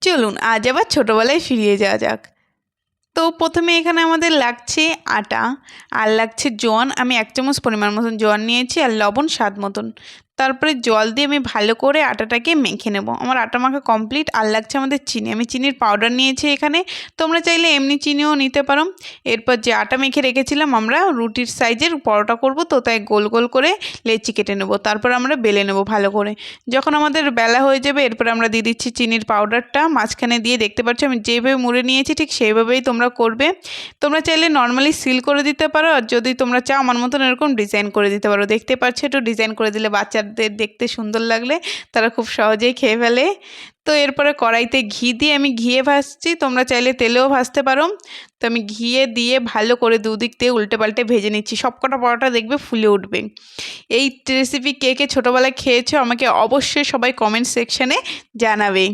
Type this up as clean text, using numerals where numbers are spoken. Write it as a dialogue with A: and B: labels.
A: চলুন আজ আবার ছোটোবেলায় ফিরিয়ে যাওয়া যাক। তো প্রথমে এখানে আমাদের লাগছে আটা আর লাগছে জোয়ান। আমি 1 চামচ পরিমাণ মতন জোয়ান নিয়েছি আর লবণ স্বাদ মতন। তারপরে জল দিয়ে আমি ভালো করে আটাটাকে মেখে নেব। আমার আটা মাখা কমপ্লিট। আর লাগছে আমাদের চিনি। আমি চিনির পাউডার নিয়েছি এখানে। তোমরা চাইলে এমনি চিনিও নিতে পারো। এরপর যে আটা মেখে রেখেছিলাম, আমরা রুটির সাইজের পরোটা করব, তো তাই গোল গোল করে লেচি কেটে নেব। তারপর আমরা বেলে নেব ভালো করে। যখন আমাদের বেলা হয়ে যাবে, এরপর আমরা দিয়ে দিচ্ছি চিনির পাউডারটা মাঝখানে দিয়ে। দেখতে পাচ্ছ আমি যেভাবে মুড়ে নিয়েছি ঠিক সেইভাবেই তোমরা করবে। তোমরা চাইলে নর্মালি সিল করে দিতে পারো, আর যদি তোমরা চাও আমার মতন এরকম ডিজাইন করে দিতে পারো। দেখতে পাচ্ছ একটু ডিজাইন করে দিলে বাচ্চাদের দেখতে সুন্দর লাগলে তারা খুব সহজেই খেয়ে ফেলে। তো এরপরে কড়াইতে ঘি দিয়ে আমি ঘিয়ে ভাজছি, তোমরা চাইলে তেলেও ভাজতে পারো। তো আমি ঘিয়ে দিয়ে ভালো করে দুদিক দিয়ে উল্টে পাল্টে ভেজে নিচ্ছি। সবকটা পরোটা দেখবে ফুলে উঠবে। এই রেসিপি কে কে ছোটোবেলায় খেয়েছো আমাকে অবশ্যই সবাই কমেন্ট সেকশানে জানাবে।